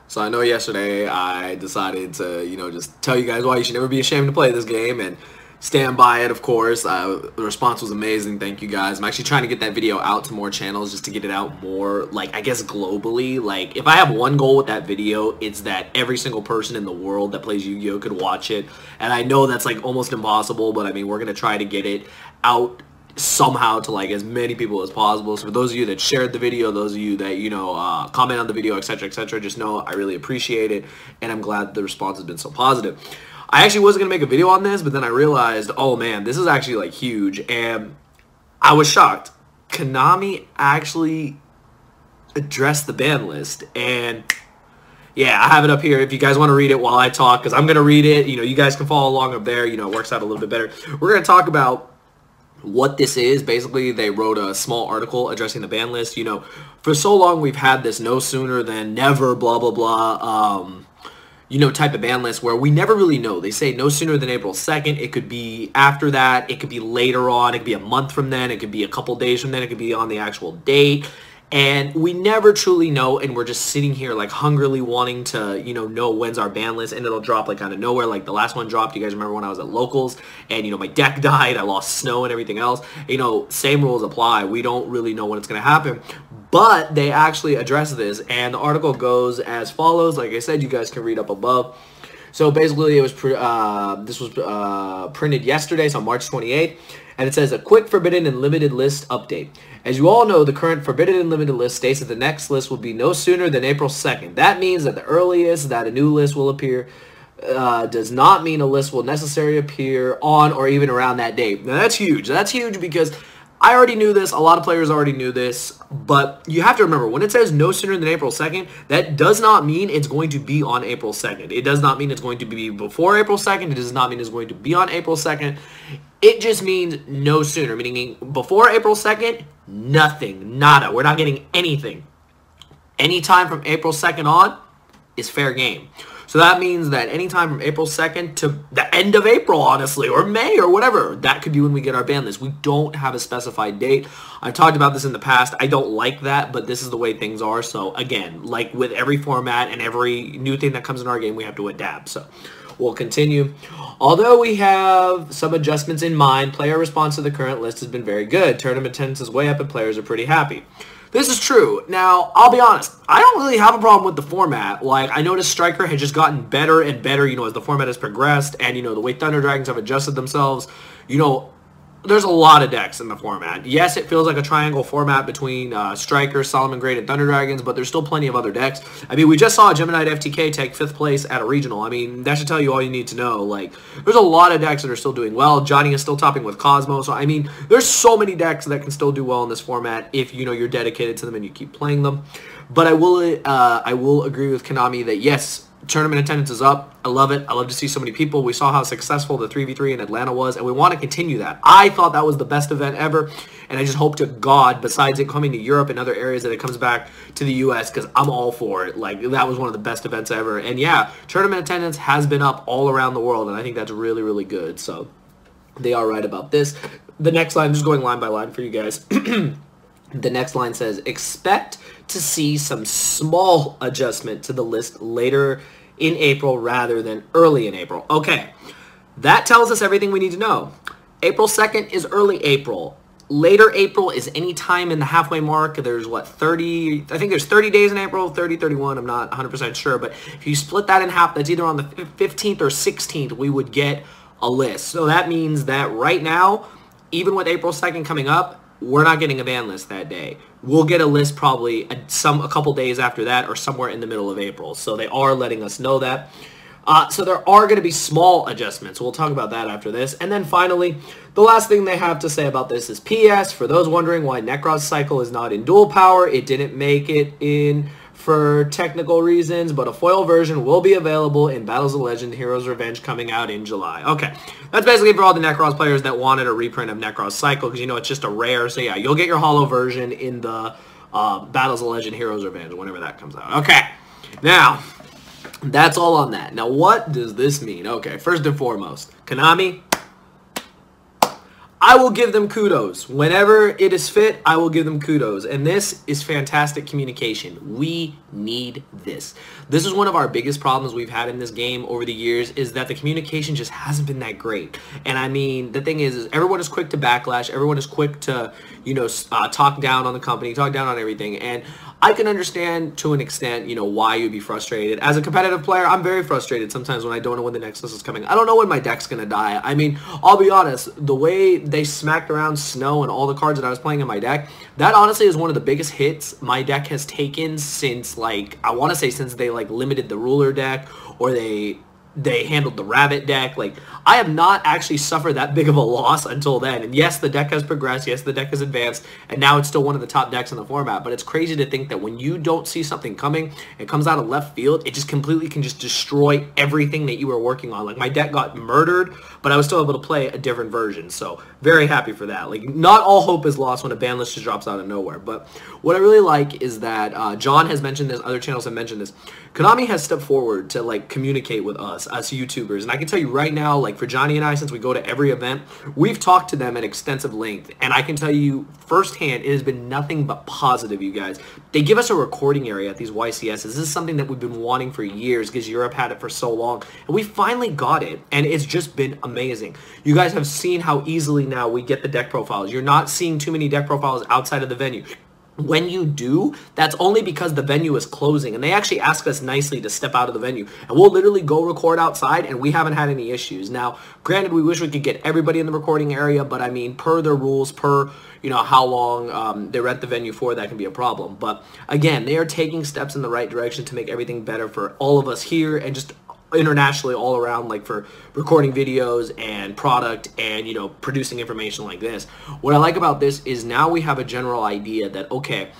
So I know yesterday I decided to, just tell you guys why you should never be ashamed to play this game and stand by it, of course. The response was amazing. Thank you guys. I'm actually trying to get that video out to more channels just to get it out more, like, I guess globally. Like, if I have one goal with that video, it's that every single person in the world that plays Yu-Gi-Oh could watch it. And I know that's, like, almost impossible, but I mean, we're going to try to get it out somehow to like as many people as possible. So for those of you that shared the video, those of you that comment on the video, etc., just know I really appreciate it, and I'm glad the response has been so positive. I actually wasn't gonna make a video on this, but then I realized, oh man, this is actually like huge, and I was shocked. Konami actually addressed the ban list, and yeah, I have it up here if you guys want to read it while I talk, because I'm gonna read it. You guys can follow along up there. It works out a little bit better. We're gonna talk about what this is. Basically, they wrote a small article addressing the ban list. For so long we've had this no sooner than never blah blah blah type of ban list where we never really know. They say no sooner than April 2nd. It could be after that, it could be later on, it could be a month from then, it could be a couple days from then, it could be on the actual date. And we never truly know, and we're just sitting here like hungrily wanting to, know when's our ban list, and it'll drop like out of nowhere. Like the last one dropped, you guys remember when I was at Locals, and my deck died, I lost snow and everything else. Same rules apply. We don't really know when it's going to happen, but they actually address this, and the article goes as follows. Like I said, you guys can read up above. So basically, it was this was printed yesterday, so March 28th, and it says a quick Forbidden and Limited list update. As you all know, the current Forbidden and Limited list states that the next list will be no sooner than April 2nd. That means that the earliest that a new list will appear does not mean a list will necessarily appear on or even around that date. Now that's huge. That's huge because I already knew this. A lot of players already knew this. But you have to remember, when it says no sooner than April 2nd, that does not mean it's going to be on April 2nd. It does not mean it's going to be before April 2nd. It does not mean it's going to be on April 2nd. It just means no sooner, meaning before April 2nd, nothing, nada. We're not getting anything. Anytime from April 2nd on is fair game. So that means that anytime from April 2nd to the end of April, honestly, or May or whatever, that could be when we get our ban list. We don't have a specified date. I've talked about this in the past. I don't like that, but this is the way things are. So again, like with every format and every new thing that comes in our game, we have to adapt. So we'll continue. Although we have some adjustments in mind, player response to the current list has been very good. Tournament attendance is way up and players are pretty happy. This is true. Now, I'll be honest. I don't really have a problem with the format. Like, I noticed Striker has just gotten better and better, as the format has progressed, and, the way Thunder Dragons have adjusted themselves. There's a lot of decks in the format. Yes, it feels like a triangle format between Striker, Solomon Grade, and Thunder Dragons, but there's still plenty of other decks. I mean, we just saw Gemini FTK take 5th place at a regional. I mean, that should tell you all you need to know. Like, there's a lot of decks that are still doing well. Johnny is still topping with Cosmo. So, I mean, there's so many decks that can still do well in this format if, you're dedicated to them and you keep playing them. But I will agree with Konami that, yes, tournament attendance is up. I love it. I love to see so many people. We saw how successful the 3v3 in Atlanta was, and we want to continue that. I thought that was the best event ever, and I just hope to God, besides it coming to Europe and other areas, that it comes back to the U.S., because I'm all for it. Like, that was one of the best events ever. And yeah, tournament attendance has been up all around the world, and I think that's really, really good. So they are right about this. The next line, just going line by line for you guys. The next line says, expect to see some small adjustment to the list later in April rather than early in April. Okay, that tells us everything we need to know. April 2nd is early April. Later April is any time in the halfway mark. There's what, 30, I think there's 30 days in April, 30, 31, I'm not 100% sure. But if you split that in half, that's either on the 15th or 16th, we would get a list. So that means that right now, even with April 2nd coming up, we're not getting a ban list that day. We'll get a list probably a couple days after that or somewhere in the middle of April. So they are letting us know that. So there are going to be small adjustments. We'll talk about that after this. And then finally, the last thing they have to say about this is PS. For those wondering why Necros Cycle is not in dual power, it didn't make it in for technical reasons, but a foil version will be available in Battles of Legend Heroes Revenge coming out in July. Okay, that's basically for all the Necros players that wanted a reprint of Necros Cycle, because it's just a rare. So yeah, you'll get your holo version in the Battles of Legend Heroes Revenge whenever that comes out. Okay, now that's all on that. Now what does this mean? Okay, first and foremost, Konami, I will give them kudos. Whenever it is fit, I will give them kudos. And this is fantastic communication. We need this. This is one of our biggest problems we've had in this game over the years, is that the communication just hasn't been that great. And I mean, the thing is everyone is quick to backlash. Everyone is quick to, you know, talk down on the company, talk down on everything. And I can understand to an extent, you know, why you'd be frustrated. As a competitive player, I'm very frustrated sometimes when I don't know when the next list is coming. I don't know when my deck's going to die. I mean, I'll be honest, the way they smacked around Snow and all the cards that I was playing in my deck, that honestly is one of the biggest hits my deck has taken since, like, I want to say since they, like, limited the ruler deck, or they handled the rabbit deck. Like, I have not actually suffered that big of a loss until then. And yes, the deck has progressed. Yes, the deck has advanced. And now it's still one of the top decks in the format. But it's crazy to think that when you don't see something coming, it comes out of left field, it just completely can just destroy everything that you were working on. Like, my deck got murdered, but I was still able to play a different version. So very happy for that. Like, not all hope is lost when a ban list just drops out of nowhere. But what I really like is that John has mentioned this, other channels have mentioned this. Konami has stepped forward to, like, communicate with us YouTubers. And I can tell you right now, like, for Johnny and I, since we go to every event, we've talked to them at extensive length. And I can tell you firsthand, it has been nothing but positive, you guys. They give us a recording area at these YCSs. This is something that we've been wanting for years because Europe had it for so long. And we finally got it. And it's just been amazing. You guys have seen how easily now we get the deck profiles. You're not seeing too many deck profiles outside of the venue. When you do, that's only because the venue is closing, and they actually ask us nicely to step out of the venue, and we'll literally go record outside, and we haven't had any issues. Now, granted, we wish we could get everybody in the recording area, but I mean, per their rules, per, you know, how long they rent the venue for, that can be a problem. But again, they are taking steps in the right direction to make everything better for all of us here, and just internationally all around, like for recording videos and product and, you know, producing information like this. What I like about this is now we have a general idea that, okay,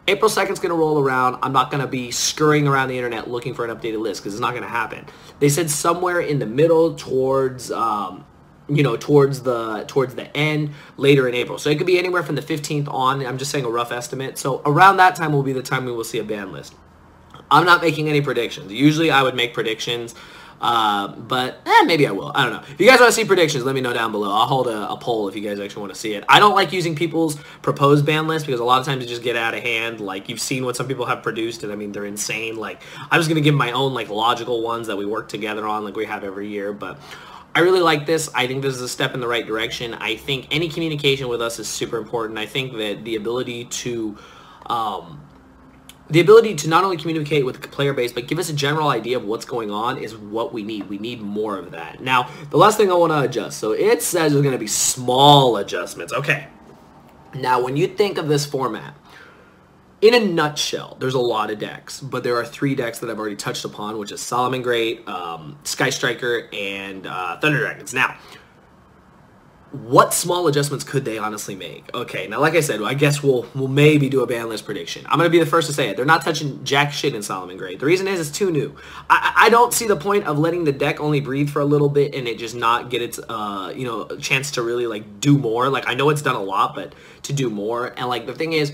April 2nd is going to roll around. I'm not going to be scurrying around the internet looking for an updated list because it's not going to happen. They said somewhere in the middle towards you know, towards the end, later in April. So it could be anywhere from the 15th on. I'm just saying a rough estimate. So around that time will be the time we will see a ban list. I'm not making any predictions. Usually I would make predictions, but maybe I will. I don't know. If you guys want to see predictions, let me know down below. I'll hold a poll if you guys actually want to see it. I don't like using people's proposed ban list because a lot of times it just get out of hand. Like, you've seen what some people have produced, and I mean, they're insane. Like, I'm just going to give my own, like, logical ones that we work together on like we have every year. But I really like this. I think this is a step in the right direction. I think any communication with us is super important. I think that the ability to not only communicate with the player base, but give us a general idea of what's going on is what we need. We need more of that. Now, the last thing I want to adjust. So it says there's going to be small adjustments. Okay. Now, when you think of this format, in a nutshell, there's a lot of decks, but there are 3 decks that I've already touched upon, which is Solomon Great, Sky Striker, and Thunder Dragons. Now, what small adjustments could they honestly make? Okay, now like I said, I guess we'll maybe do a ban list prediction. I'm going to be the first to say it. They're not touching jack shit in Solomon Great. The reason is it's too new. I don't see the point of letting the deck only breathe for a little bit and it just not get its, you know, chance to really, like, do more. Like, I know it's done a lot, but to do more. And, like, the thing is,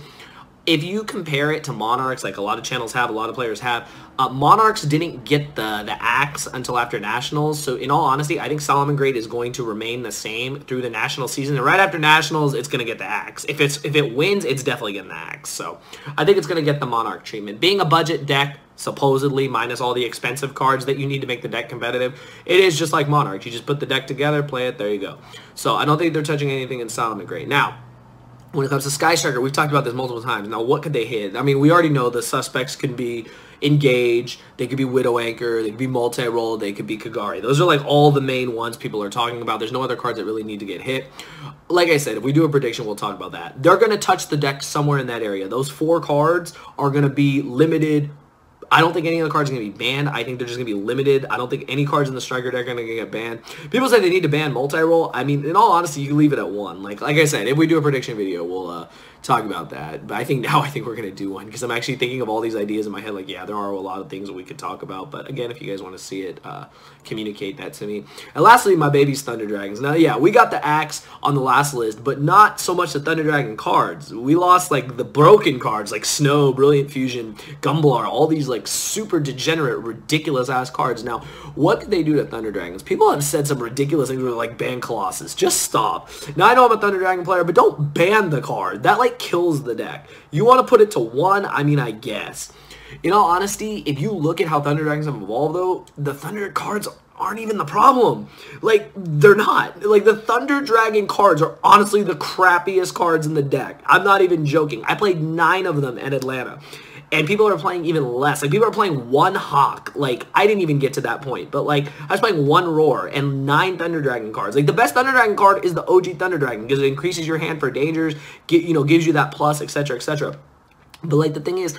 if you compare it to Monarchs, like a lot of channels have, a lot of players have, Monarchs didn't get the axe until after Nationals. So in all honesty, I think Solomon Great is going to remain the same through the National season. And right after Nationals, it's going to get the axe. If it wins, it's definitely getting the axe. So I think it's going to get the Monarch treatment. Being a budget deck, supposedly, minus all the expensive cards that you need to make the deck competitive, it is just like Monarch. You just put the deck together, play it, there you go. So I don't think they're touching anything in Solomon Great. Now, when it comes to Sky Striker, we've talked about this multiple times. Now, what could they hit? I mean, we already know the suspects can be Engage, they could be Widow Anchor, they could be Multi-Roll, they could be Kagari. Those are like all the main ones people are talking about. There's no other cards that really need to get hit. Like I said, if we do a prediction, we'll talk about that. They're going to touch the deck somewhere in that area. Those 4 cards are going to be limited. I don't think any of the cards are going to be banned. I think they're just going to be limited. I don't think any cards in the Striker deck are going to get banned. People say they need to ban Multi-Roll. I mean, in all honesty, you can leave it at 1. Like I said, if we do a prediction video, we'll talk about that. But I think we're going to do one because I'm actually thinking of all these ideas in my head. Like, yeah, there are a lot of things that we could talk about. But again, if you guys want to see it, communicate that to me. And lastly, my baby's Thunder Dragons. Now, yeah, we got the axe on the last list, but not so much the Thunder Dragon cards. We lost like the broken cards like Snow, Brilliant Fusion, Gumblar, all these like super degenerate, ridiculous ass cards. Now, what did they do to Thunder Dragons? People have said some ridiculous things like ban Colossus. Just stop. Now, I know I'm a Thunder Dragon player, but don't ban the card. That like kills the deck. You want to put it to 1? I mean, I guess. In all honesty, if you look at how Thunder Dragons have evolved, though, the Thunder cards aren't even the problem. Like, they're not. Like, the Thunder Dragon cards are honestly the crappiest cards in the deck. I'm not even joking. I played 9 of them at Atlanta. And people are playing even less. Like, people are playing 1 Hawk. Like, I didn't even get to that point. But, like, I was playing 1 Roar and 9 Thunder Dragon cards. Like, the best Thunder Dragon card is the OG Thunder Dragon because it increases your hand for dangers, gives you that plus, etc., etc. But, like, the thing is,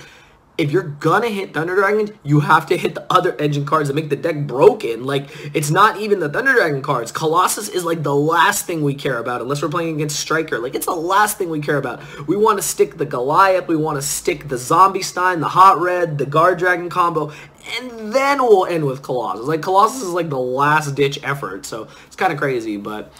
if you're gonna hit Thunder Dragons, you have to hit the other engine cards that make the deck broken. Like, it's not even the Thunder Dragon cards. Colossus is like the last thing we care about unless we're playing against Striker. Like, it's the last thing we care about. We want to stick the Goliath, we want to stick the Zombie Stein, the Hot Red, the Guard Dragon combo, and then we'll end with Colossus. Like, Colossus is like the last ditch effort, so it's kind of crazy, but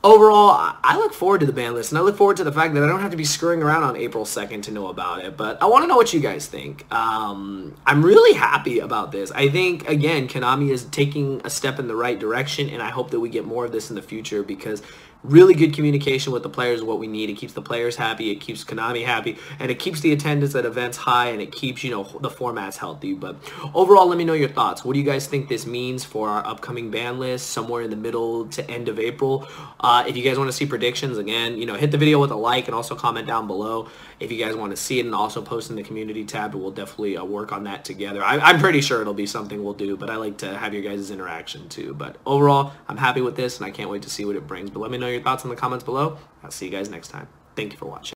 overall, I look forward to the ban list, and I look forward to the fact that I don't have to be screwing around on April 2nd to know about it, but I want to know what you guys think. I'm really happy about this. I think, again, Konami is taking a step in the right direction, and I hope that we get more of this in the future because really good communication with the players is what we need. It keeps the players happy, it keeps Konami happy, and it keeps the attendance at events high, and it keeps, you know, the formats healthy. But overall, let me know your thoughts. What do you guys think this means for our upcoming ban list somewhere in the middle to end of April? If you guys want to see predictions, again, you know, hit the video with a like and also comment down below if you guys want to see it, and also post in the community tab. We'll definitely work on that together. I'm pretty sure it'll be something we'll do, but I like to have your guys' interaction too. But overall, I'm happy with this, and I can't wait to see what it brings. But let me know your thoughts in the comments below. I'll see you guys next time. Thank you for watching.